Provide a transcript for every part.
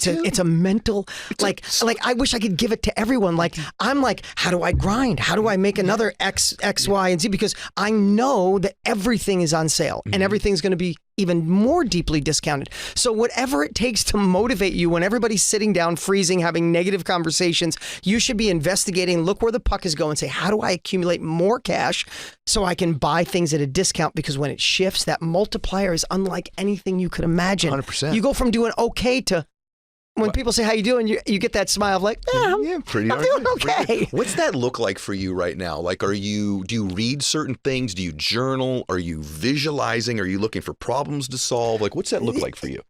it's a mental, like I wish I could give it to everyone. Like, I'm like, how do I grind? How do I make another X, Y, and Z? Because I know that everything is on sale and everything's going to be even more deeply discounted. So whatever it takes to motivate you when everybody's sitting down, freezing, having negative conversations, you should be investigating, look where the puck is going, say, how do I accumulate more cash so I can buy things at a discount? Because when it shifts, that multiplier is unlike anything you could imagine. 100%. You go from doing okay to when people say, how you doing? You get that smile of like, I'm doing okay. What's that look like for you right now? Like, do you read certain things? Do you journal? Are you visualizing? Are you looking for problems to solve? Like, what's that look like for you?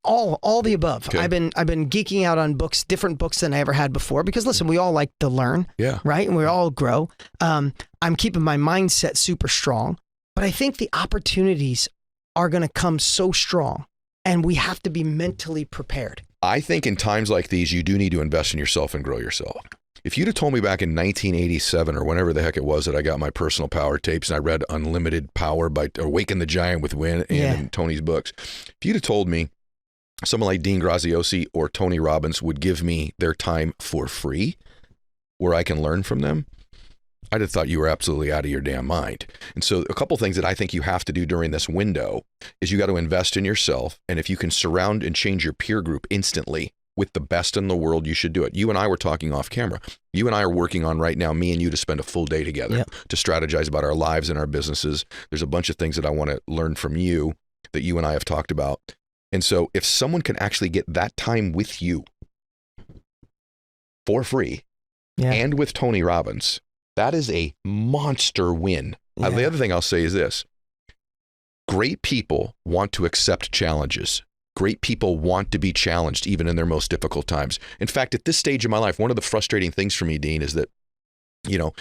All the above. Okay. I've been geeking out on books, different books than I ever had before, because listen, we all like to learn, right? And we all grow. I'm keeping my mindset super strong, but I think the opportunities are going to come so strong, and we have to be mentally prepared. I think in times like these, you do need to invest in yourself and grow yourself. If you'd have told me back in 1987 or whenever the heck it was that I got my personal power tapes and I read Unlimited Power by Awaken the Giant with Win and Tony's books, if you'd have told me someone like Dean Graziosi or Tony Robbins would give me their time for free where I can learn from them, I'd have thought you were absolutely out of your damn mind. And so a couple things that I think you have to do during this window is you got to invest in yourself. And if you can surround and change your peer group instantly with the best in the world, you should do it. You and I were talking off camera. You and I are working on right now, me and you, to spend a full day together to strategize about our lives and our businesses. There's a bunch of things that I want to learn from you that you and I have talked about. And so if someone can actually get that time with you for free and with Tony Robbins, that is a monster win. The other thing I'll say is this. Great people want to accept challenges. Great people want to be challenged even in their most difficult times. In fact, at this stage of my life, one of the frustrating things for me, Dean, is that, you know,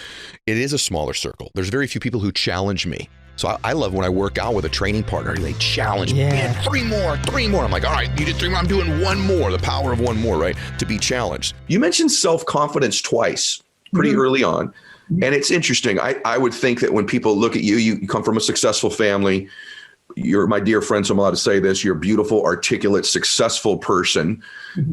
it is a smaller circle. There's very few people who challenge me. So I love when I work out with a training partner, they challenge me. Man, three more. I'm like, all right, you did 3 more. I'm doing 1 more, the power of 1 more, right? To be challenged. You mentioned self-confidence twice pretty early on. And it's interesting. I would think that when people look at you, you come from a successful family. You're my dear friend, so I'm allowed to say this. You're a beautiful, articulate, successful person.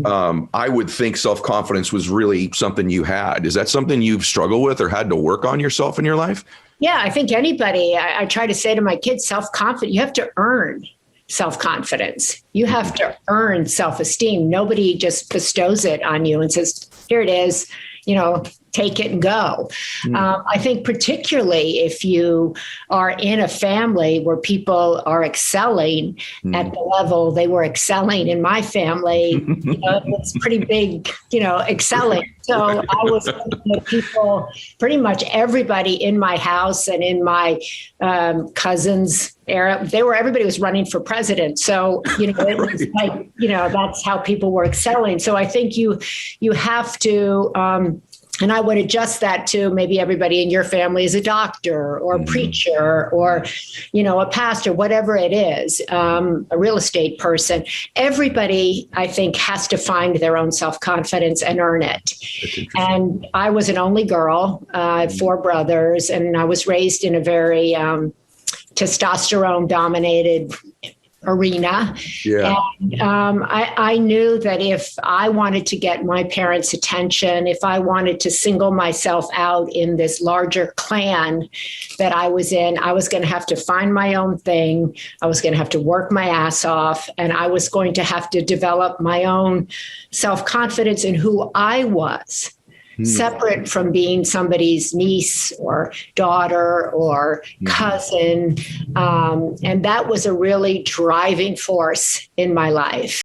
I would think self-confidence was really something you had. Is that something you've struggled with or had to work on yourself in your life? Yeah, I think anybody, I try to say to my kids, self-confidence, you have to earn self-confidence. You have to earn self-esteem. Nobody just bestows it on you and says, here it is, you know, take it and go. I think particularly if you are in a family where people are excelling at the level they were excelling in my family, you know, it's pretty big, you know, excelling. So I was with people, pretty much everybody in my house and in my cousins' era, everybody was running for president. So, you know, it was like, you know, that's how people were excelling. So I think you have to, and I would adjust that to maybe everybody in your family is a doctor or a preacher or, you know, a pastor, whatever it is, a real estate person. Everybody, I think, has to find their own self-confidence and earn it. And I was an only girl. I have 4 brothers, and I was raised in a very testosterone-dominated arena. And I knew that if I wanted to get my parents' attention, if I wanted to single myself out in this larger clan that I was in, I was going to have to find my own thing. I was going to have to work my ass off, and I was going to have to develop my own self-confidence in who I was. Separate from being somebody's niece or daughter or cousin. And that was a really driving force in my life.